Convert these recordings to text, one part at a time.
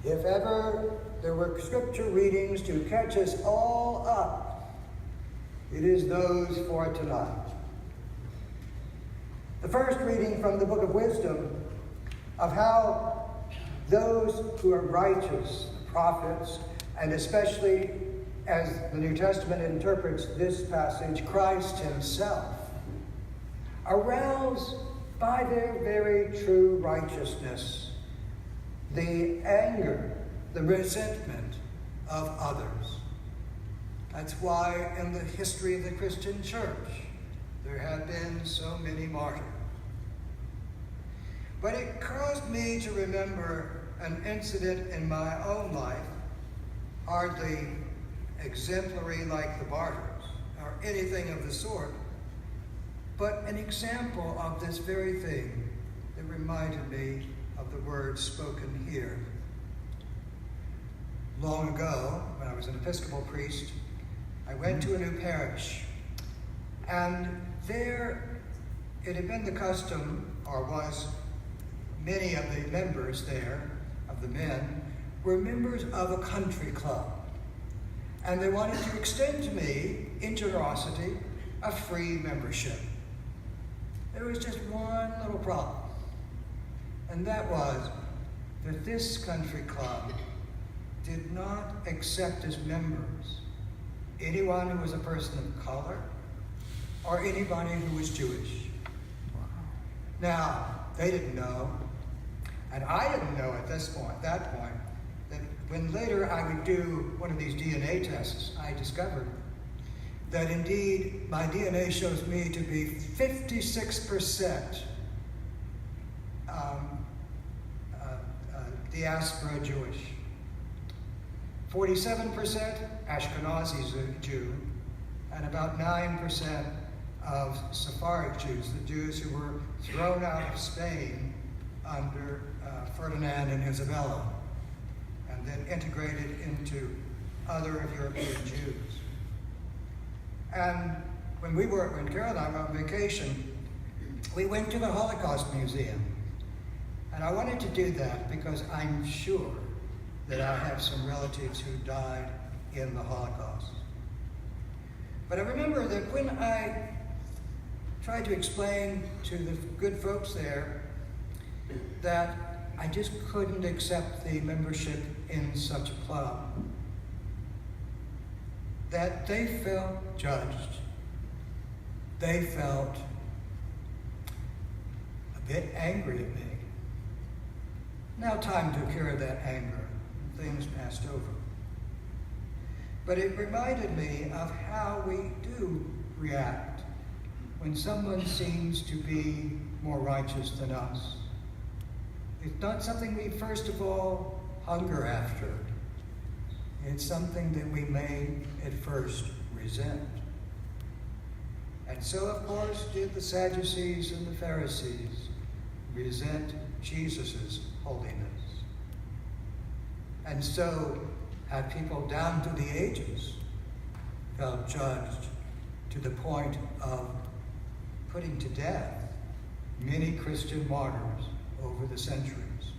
If ever there were scripture readings to catch us all up, it is those for tonight. The first reading from the Book of Wisdom of how those who are righteous, the prophets, and especially as the New Testament interprets this passage, Christ himself, aroused by their very true righteousness, the anger, the resentment of others. That's why in the history of the Christian church, there have been so many martyrs. But it caused me to remember an incident in my own life, hardly exemplary like the martyrs or anything of the sort, but an example of this very thing that reminded me of the words spoken here. Long ago, when I was an Episcopal priest, I went to a new parish, and there it had been the custom, or was, many of the members there, of the men, were members of a country club, and they wanted to extend to me, in generosity, a free membership. There was just one little problem, and that was that this country club did not accept as members anyone who was a person of color or anybody who was Jewish. Now, they didn't know, and I didn't know at that point, that when later I would do one of these DNA tests, I discovered that indeed my DNA shows me to be 56% diaspora Jewish, 47% Ashkenazi Jew, and about 9% of Sephardic Jews, the Jews who were thrown out of Spain under Ferdinand and Isabella, and then integrated into other European Jews. And when Carol and I were on vacation, we went to the Holocaust Museum. And I wanted to do that because I'm sure that I have some relatives who died in the Holocaust. But I remember that when I tried to explain to the good folks there that I just couldn't accept the membership in such a club, that they felt judged. They felt a bit angry at me. Now time to cure that anger. Things passed over. But it reminded me of how we do react when someone seems to be more righteous than us. It's not something we first of all hunger after. It's something that we may at first resent. And so, of course, did the Sadducees and the Pharisees resent Jesus' holiness. And so had people down through the ages felt judged to the point of putting to death many Christian martyrs over the centuries.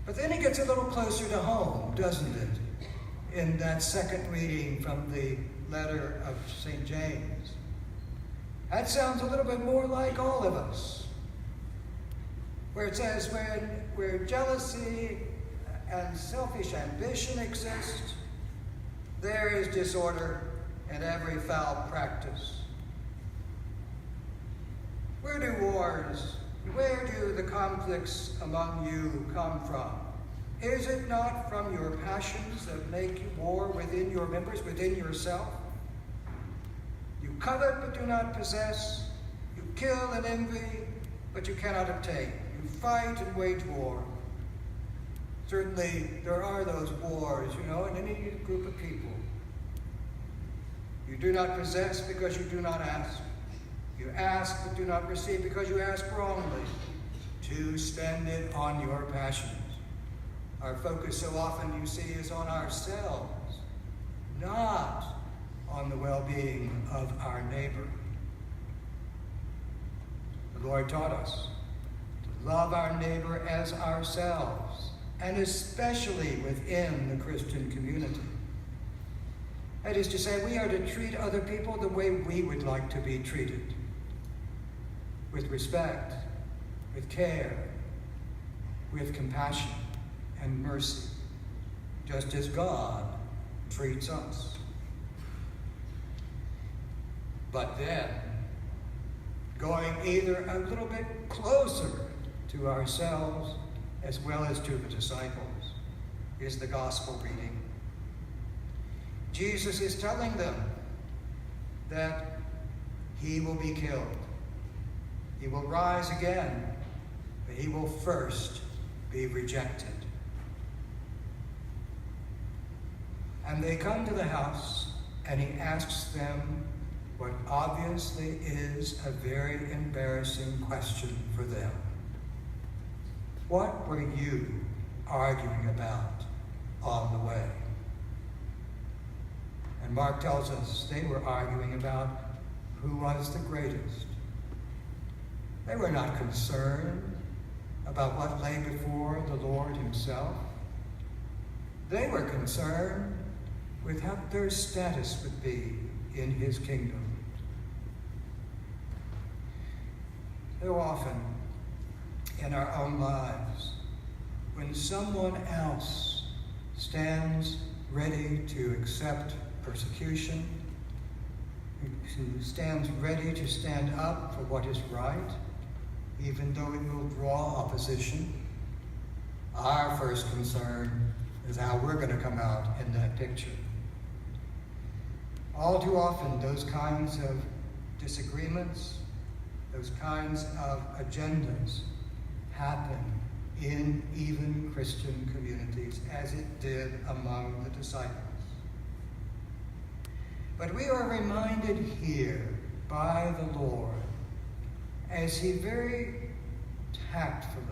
But then it gets a little closer to home, doesn't it? In that second reading from the letter of St. James. That sounds a little bit more like all of us, where it says, where jealousy and selfish ambition exist, there is disorder and every foul practice. Where do the conflicts among you come from? Is it not from your passions that make war within your members, within yourself? You covet but do not possess. You kill and envy, but you cannot obtain. You fight and wage war. Certainly, there are those wars, in any group of people. You do not possess because you do not ask. You ask but do not receive because you ask wrongly, to spend it on your passions. Our focus so often, you see, is on ourselves, not on the well-being of our neighbor. The Lord taught us to love our neighbor as ourselves, and especially within the Christian community. That is to say, we are to treat other people the way we would like to be treated, with respect, with care, with compassion and mercy, just as God treats us. But then, going either a little bit closer to ourselves as well as to the disciples is the gospel reading. Jesus is telling them that he will be killed. He will rise again, but he will first be rejected. And they come to the house, and he asks them what obviously is a very embarrassing question for them. What were you arguing about on the way? And Mark tells us they were arguing about who was the greatest. They were not concerned about what lay before the Lord himself. They were concerned with what their status would be in his kingdom. So often in our own lives, when someone else stands ready to accept persecution, who stands ready to stand up for what is right, even though it will draw opposition, our first concern is how we're going to come out in that picture. All too often, those kinds of disagreements, those kinds of agendas happen in even Christian communities, as it did among the disciples. But we are reminded here by the Lord, as he very tactfully,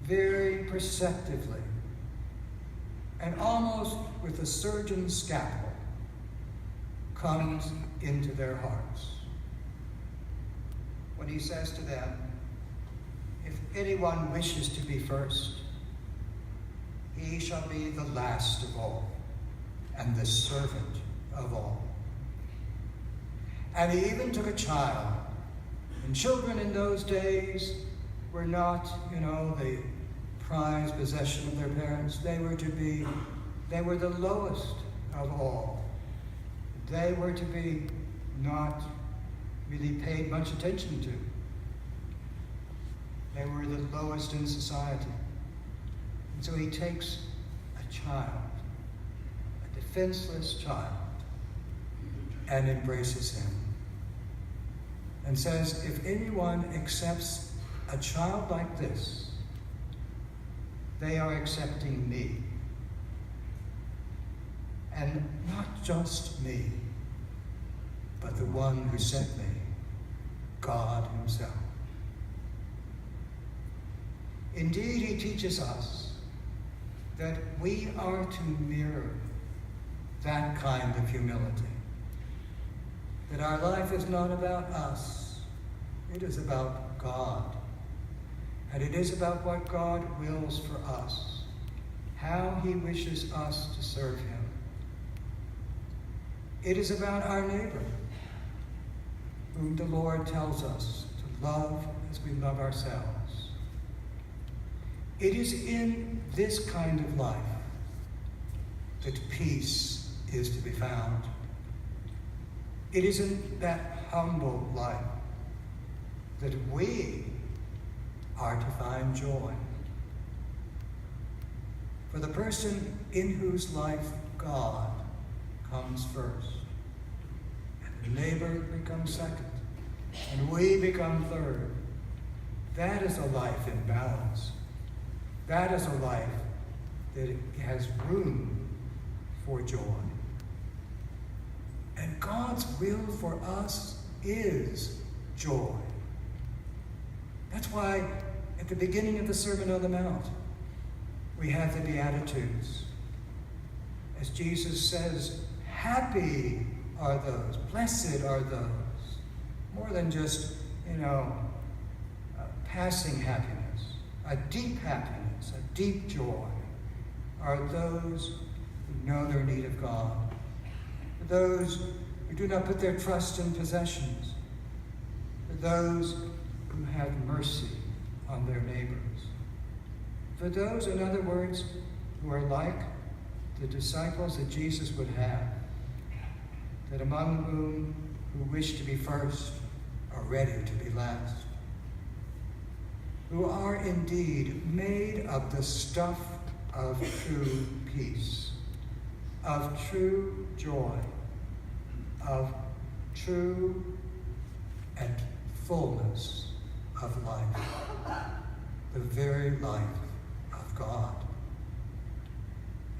very perceptively, and almost with a surgeon's scalpel, comes into their hearts. When he says to them, if anyone wishes to be first, he shall be the last of all, and the servant of all. And he even took a child. And children in those days were not, the prized possession of their parents. They were the lowest of all. They were to be not really paid much attention to. They were the lowest in society. And so he takes a child, a defenseless child, and embraces him. And says, if anyone accepts a child like this, they are accepting me. And not just me, but the one who sent me, God himself. Indeed, he teaches us that we are to mirror that kind of humility. That our life is not about us, it is about God. And it is about what God wills for us, how he wishes us to serve him. It is about our neighbor, whom the Lord tells us to love as we love ourselves. It is in this kind of life that peace is to be found. It is in that humble life that we are to find joy. For the person in whose life God comes first, and the neighbor becomes second, and we become third, that is a life in balance. That is a life that has room for joy. And God's will for us is joy. That's why at the beginning of the Sermon on the Mount, we have the Beatitudes. As Jesus says, happy are those, blessed are those. More than just, passing happiness, a deep joy, are those who know their need of God, those who do not put their trust in possessions, for those who have mercy on their neighbors, for those, in other words, who are like the disciples that Jesus would have, that among whom who wish to be first are ready to be last, who are indeed made of the stuff of true peace, of true joy, of true and fullness of life, the very life of God.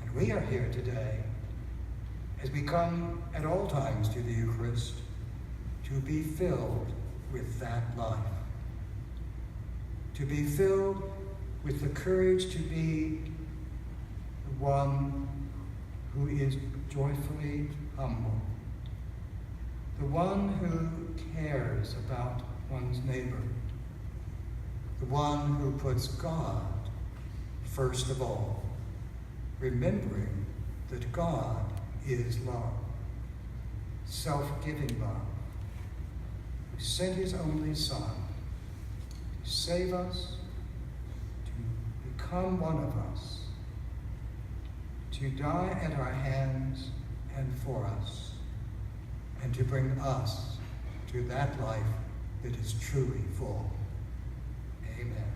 And we are here today, as we come at all times to the Eucharist, to be filled with that life, to be filled with the courage to be the one who is joyfully humble, the one who cares about one's neighbor, the one who puts God first of all, remembering that God is love, self-giving love, who sent his only Son to save us, to become one of us, to die at our hands and for us, and to bring us to that life that is truly full. Amen.